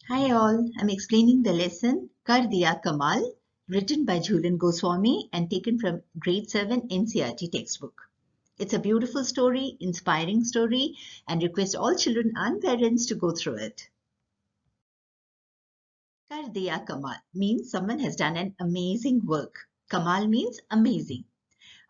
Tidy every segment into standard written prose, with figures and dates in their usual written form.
Hi all, I'm explaining the lesson Kar Diya Kamal, written by Jhulan Goswami and taken from grade 7 NCERT textbook. It's a beautiful story, inspiring story, and request all children and parents to go through it. Kar Diya Kamal means someone has done an amazing work. Kamal means amazing.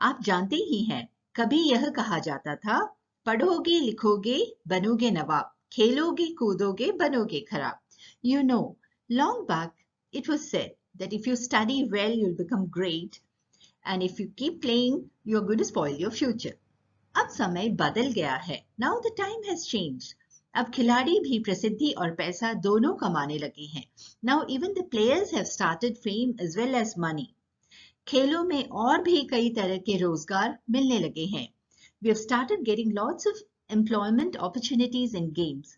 आप जानते ही हैं, कभी यह कहा जाता था, पढ़ोगे लिखोगे बनोगे नवाब, खेलोगे कूदोगे बनोगे खराब. You know, long back it was said that if you study well, you'll become great, and if you keep playing, you're going to spoil your future. अब समय बदल गया है. Now the time has changed. अब खिलाड़ी भी प्रसिद्धि और पैसा दोनों कमाने लगे हैं. Now even the players have started fame as well as money. खेलों में और भी कई तरह के रोजगार मिलने लगे हैं. We have started getting lots of employment opportunities in games.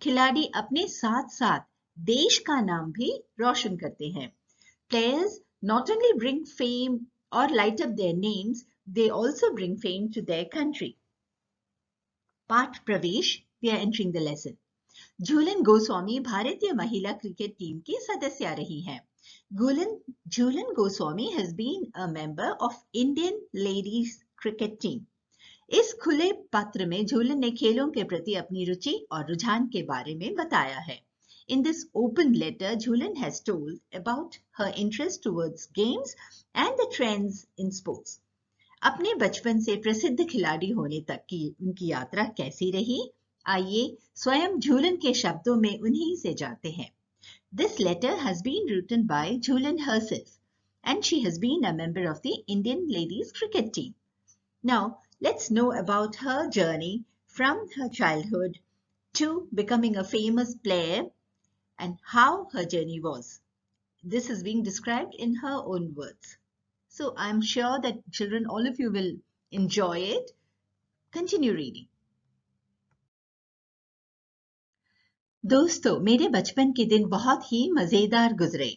खिलाड़ी अपने साथ साथ देश का नाम भी रोशन करते हैं. Players not only bring fame or light up their names, they also bring fame to their country. पाठ प्रवेश, we are entering the lesson. Jhulan Goswami भारतीय महिला क्रिकेट टीम की सदस्य रही हैं. Jhulan Goswami has been a member of Indian ladies cricket team. इस खुले पत्र में झूलन ने खेलों के प्रति अपनी रुचि और रुझान के बारे में बताया है. In this open letter, Jhulan has told about her interest towards games and the trends in sports. अपने बचपन से प्रसिद्ध खिलाड़ी होने तक की उनकी यात्रा कैसी रही? आइए स्वयं झूलन के शब्दों में उन्हीं से जानते हैं. This letter has been written by Jhulan herself, and she has been a member of the Indian ladies cricket team. Now, let's know about her journey from her childhood to becoming a famous player and how her journey was. This is being described in her own words. So I'm sure that children, all of you will enjoy it. Continue reading. दोस्तों, मेरे बचपन के दिन बहुत ही मजेदार गुजरे.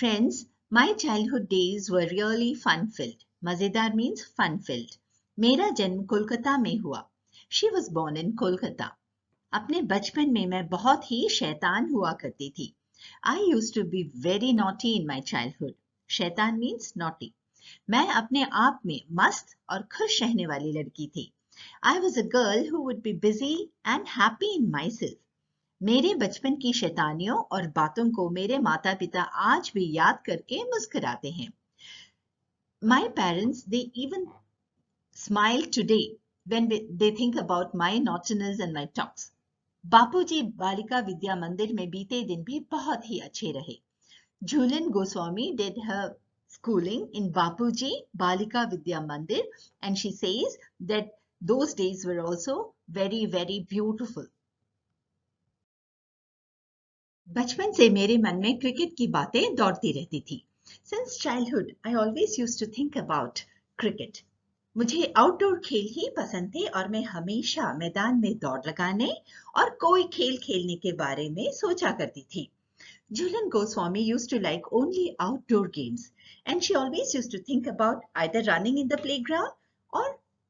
Friends, my childhood days were really fun-filled. मजेदार means fun-filled. मेरा जन्म कोलकाता में हुआ. She was born in Kolkata. अपने बचपन में मैं बहुत ही शैतान हुआ करती थी. I used to be very naughty in my childhood. शैतान means naughty. मैं अपने आप में मस्त और खुश रहने वाली लड़की थी. I was a girl who would be busy and happy in myself. मेरे बचपन की शैतानियों और बातों को मेरे माता पिता आज भी याद करके मुस्कुराते हैं. My parents, they even smile today when they think about my naughtiness and my talks. बापूजी बालिका विद्या मंदिर में बीते दिन भी बहुत ही अच्छे रहे. Jhulan Goswami did her schooling in Bapuji Balika Vidya Mandir, and she says that those days were also very, very beautiful. बचपन से मेरे मन में क्रिकेट की बातें दौड़ती रहती थी. Since childhood, I always used to think about cricket. मुझे आउटडोर खेल ही पसंद थे और मैं हमेशा मैदान में दौड़ लगाने और कोई खेल खेलने के बारे में सोचा करती थी. Jhulan Goswami used to like only outdoor games, and she always used to think about either running in the playground or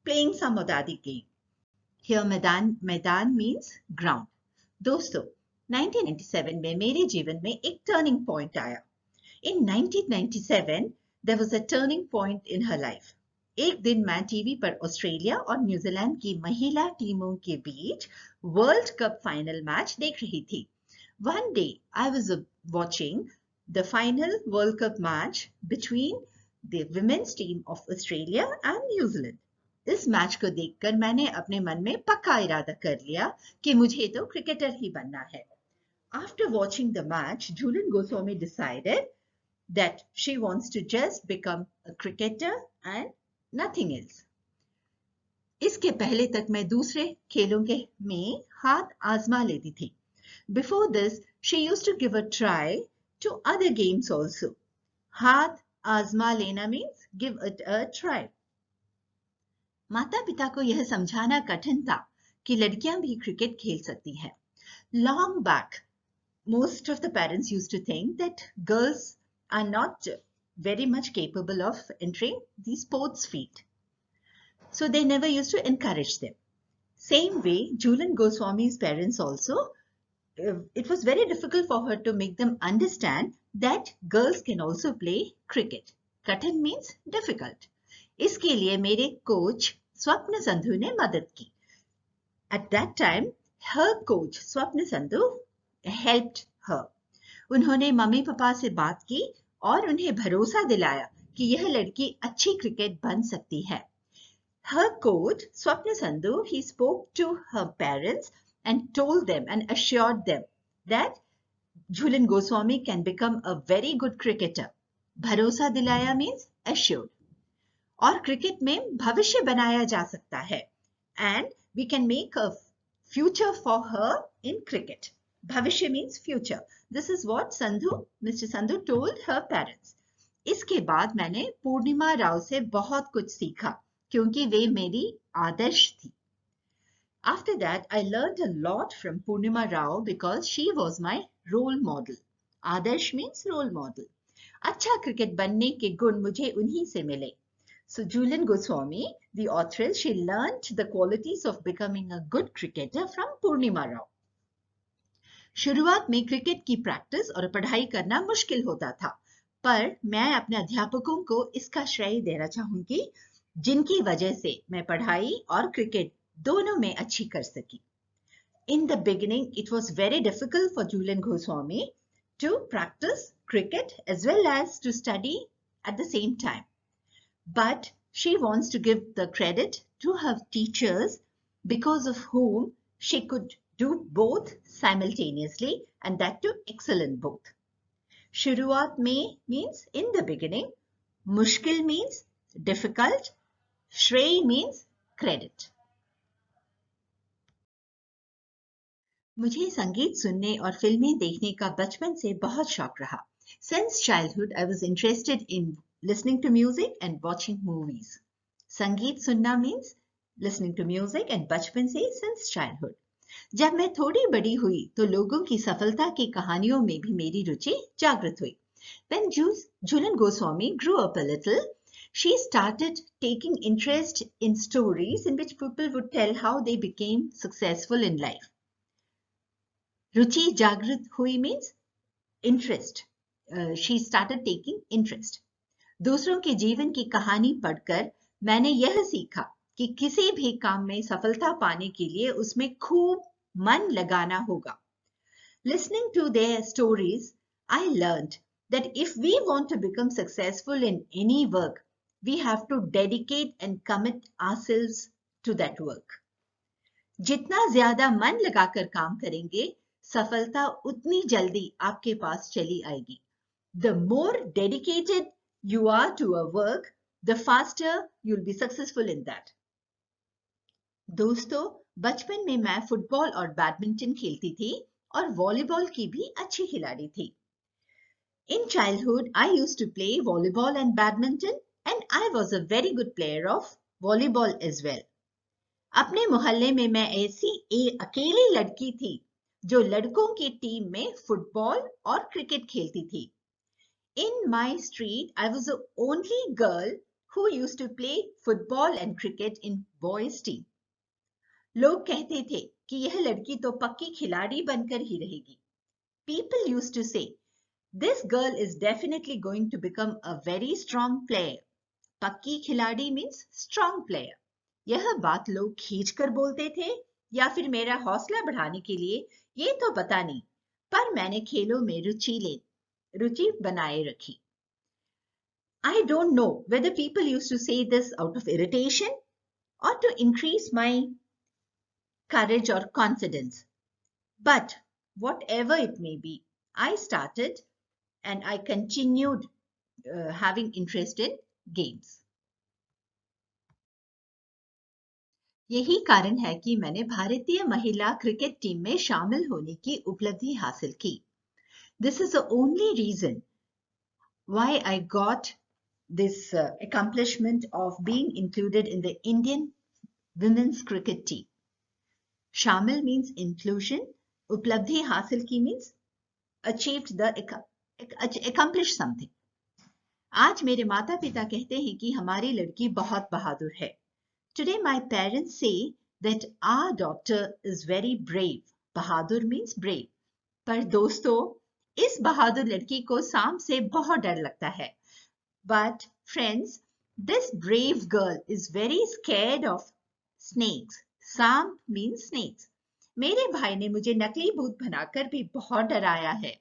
playing some other game. Here मैदान means ground. दोस्तों, 1997 में मेरे जीवन में एक टर्निंग पॉइंट आया. In 1997, there was a turning point in her life. एक दिन मैं टीवी पर ऑस्ट्रेलिया और न्यूजीलैंड की महिला टीमों के बीच वर्ल्ड कप फाइनल मैच देख रही थी. One day, I was watching the final World Cup match between the women's team of Australia and New Zealand. इस मैच को देखकर मैंने अपने मन में पक्का इरादा कर लिया कि मुझे तो क्रिकेटर ही बनना है. After watching the match, Jhulan Goswami decided that she wants to just become a cricketer and nothing else. इसके पहले तक मैं दूसरे खेलों के में हाथ आजमा लेती थी. Before this, she used to give a try to other games also. हाथ आजमा लेना means give it a try. माता पिता को यह समझाना कठिन था कि लड़कियां भी क्रिकेट खेल सकती हैं. Long back, most of the parents used to think that girls are not very much capable of entering the sports field. So they never used to encourage them. Same way, Jhulan Goswami's parents also it was very difficult for her to make them understand that girls can also play cricket. कठिन means difficult. इसके लिए मेरे coach स्वप्न संधू ने मदद की. At that time, her coach स्वप्न Sandhu helped her. उन्होंने मम्मी पापा से बात की और उन्हें भरोसा दिलाया कि यह लड़की अच्छी क्रिकेट बन सकती है. Her coach स्वप्न Sandhu, he spoke to her parents and told them and assured them that Jhulan Goswami can become a very good cricketer. भरोसा दिलाया means assured. और क्रिकेट में भविष्य बनाया जा सकता है. And we can make a future for her in cricket. भविष्य means future. This is what Mr. Sandhu told her parents. इसके बाद मैंने पूर्णिमा राव से बहुत कुछ सीखा क्योंकि वे मेरी आदर्श थी. After that, I learned a lot from Purnima Rao because she was my role model. Adarsh means role model. अच्छा क्रिकेट बनने के गुण मुझे उन्हीं से मिले. So Jhulan Goswami, the authoress, she learnt the qualities of becoming a good cricketer from Purnima Rao. शुरुआत में क्रिकेट की प्रैक्टिस और पढ़ाई करना मुश्किल होता था, पर मैं अपने अध्यापकों को इसका श्रेय देना चाहूंगी, जिनकी वजह से मैं पढ़ाई और क्रिकेट दोनों में अच्छी कर सकी. In the beginning, it was very difficult for Jhulan Goswami to practice cricket as well as to study at the same time. But she wants to give the credit to her teachers because of whom she could do both simultaneously and that too excel in both. शुरुआत में means in the beginning, मुश्किल means difficult, श्रेय means credit. मुझे संगीत सुनने और फिल्में देखने का बचपन से बहुत शौक रहा. Since childhood, I was interested in listening to music and watching movies. संगीत सुनना means listening to music and बचपन से since childhood. जब मैं थोड़ी बड़ी हुई तो लोगों की सफलता की कहानियों में भी मेरी रुचि जागृत हुई. When Jhulan Goswami grew up a little, she started taking interest in stories in which people would tell how they became successful in life. रुचि जागृत हुई means interest. She started taking interest. दूसरों के जीवन की कहानी पढ़कर मैंने यह सीखा कि किसी भी काम में सफलता पाने के लिए उसमें खूब मन लगाना होगा. Listening to their stories, I learned that if we want to become successful in any work, we have to dedicate and commit ourselves to that work. जितना ज्यादा मन लगाकर काम करेंगे, सफलता उतनी जल्दी आपके पास चली आएगी. The more dedicated you are to a work, the faster you'll be successful in that. दोस्तों, बचपन में मैं फुटबॉल और बैडमिंटन खेलती थी और वॉलीबॉल की भी अच्छी खिलाड़ी थी. In childhood, I used to play volleyball and badminton and I was a very good player of volleyball as well. अपने मोहल्ले में मैं ऐसी अकेली लड़की थी जो लड़कों की टीम में फुटबॉल और क्रिकेट खेलती थी. In my street, I was the only girl who used to play football and cricket in boys' team. लोग कहते थे कि यह लड़की तो पक्की खिलाड़ी बनकर ही रहेगी. People used to say, this girl is definitely going to become a very strong player. पक्की खिलाड़ी means strong player. यह बात लोग खींचकर बोलते थे या फिर मेरा हौसला बढ़ाने के लिए, ये तो पता नहीं, पर मैंने खेलों में रुचि बनाए रखी. I don't know whether people used to say this out of irritation or to increase my courage or confidence. But whatever it may be, I started and I continued having interest in games. यही कारण है कि मैंने भारतीय महिला cricket team में शामिल होने की उपलब्धि हासिल की. This is the only reason why I got this accomplishment of being included in the Indian women's cricket team. शामिल means inclusion, उपलब्धि हासिल की means achieved the accomplished something. आज मेरे माता पिता कहते हैं कि हमारी लड़की बहुत बहादुर है. Today my parents say that our daughter is very brave. Bahadur means brave. पर दोस्तों, इस बहादुर लड़की को सांप से बहुत डर लगता है. But friends, this brave girl is very scared of snakes. सांप means snakes. मेरे भाई ने मुझे नकली भूत बनाकर भी बहुत डराया है.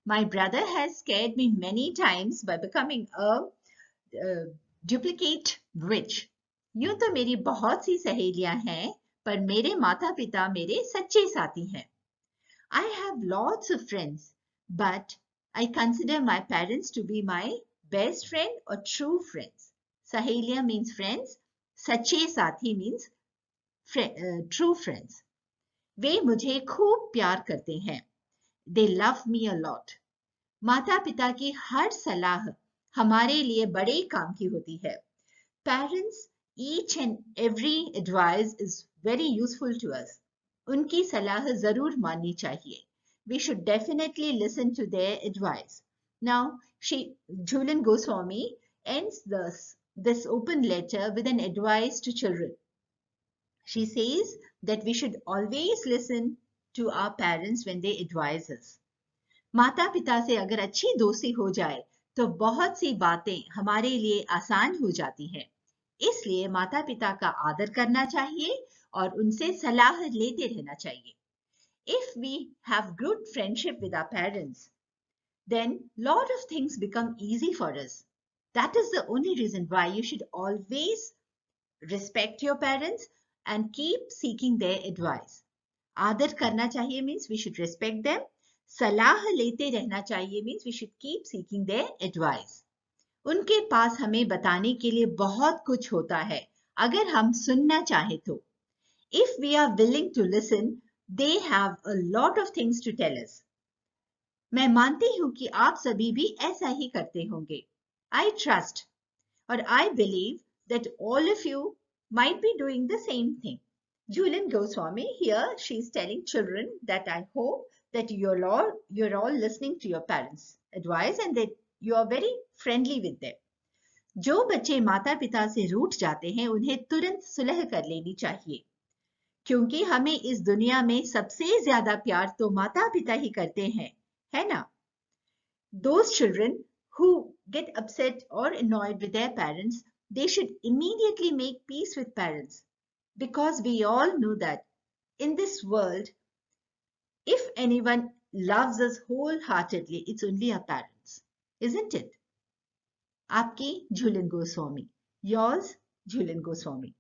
My brother has scared me many times by becoming a duplicate witch. यूं तो मेरी बहुत सी सहेलियां हैं, पर मेरे माता पिता मेरे सच्चे साथी हैं. I have lots of friends, but I consider my parents to be my best friend or true friends. Sahelia means friends. सच्चे साथी means true friends. वे मुझे खूब प्यार करते हैं. They love me a lot. माता पिता की हर सलाह हमारे लिए बड़े काम की होती है. Parents, each and every advice is very useful to us. उनकी सलाह जरूर माननी चाहिए. We should definitely listen to their advice. Now, Jhulan Goswami ends this open letter with an advice to children. She says that we should always listen to our parents when they advise us. माता पिता से अगर अच्छी दोस्ती हो जाए तो बहुत सी बातें हमारे लिए आसान हो जाती हैं. इसलिए माता पिता का आदर करना चाहिए और उनसे सलाह लेते रहना चाहिए. If we have good friendship with our parents, then lot of things become easy for us. That is the only reason why you should always respect your parents and keep seeking their advice. आदर करना चाहिए means we should respect them. सलाह लेते रहना चाहिए means we should keep seeking their advice. उनके पास हमें बताने के लिए बहुत कुछ होता है अगर हम सुनना चाहे तो. If we are willing to listen, they have a lot of things to tell us. मैं मानती हूं कि आप सभी भी ऐसा ही करते होंगे. I trust or I believe that all of you might be doing the same thing. Jhulan Goswami here, she's telling children that I hope that you're all listening to your parents' advice and that you are very friendly with them. जो बच्चे माता पिता से रूठ जाते हैं उन्हें तुरंत सुलह कर लेनी चाहिए, क्योंकि हमें इस दुनिया में सबसे ज्यादा प्यार तो माता पिता ही करते हैं, है ना? Those children who get upset or annoyed with their parents, they should immediately make peace with parents, because we all know that in this world, if anyone loves us wholeheartedly, it's only our parents, isn't it? आपकी Jhulan Goswami. Yours, Jhulan Goswami.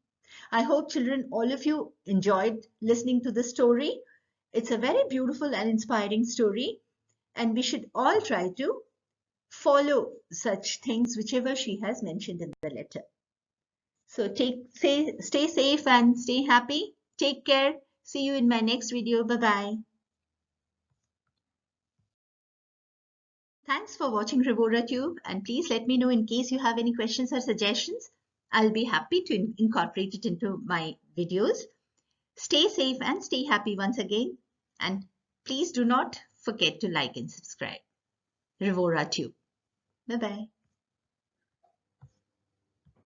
I hope children, all of you enjoyed listening to the story. It's a very beautiful and inspiring story, and we should all try to follow such things whichever she has mentioned in the letter. So stay safe and stay happy. Take care. See you in my next video. Bye-bye. Thanks for watching Rivora Tube, and please let me know in case you have any questions or suggestions. I'll be happy to incorporate it into my videos. Stay safe and stay happy once again, and please do not forget to like and subscribe. Rivora Tube. Bye-bye.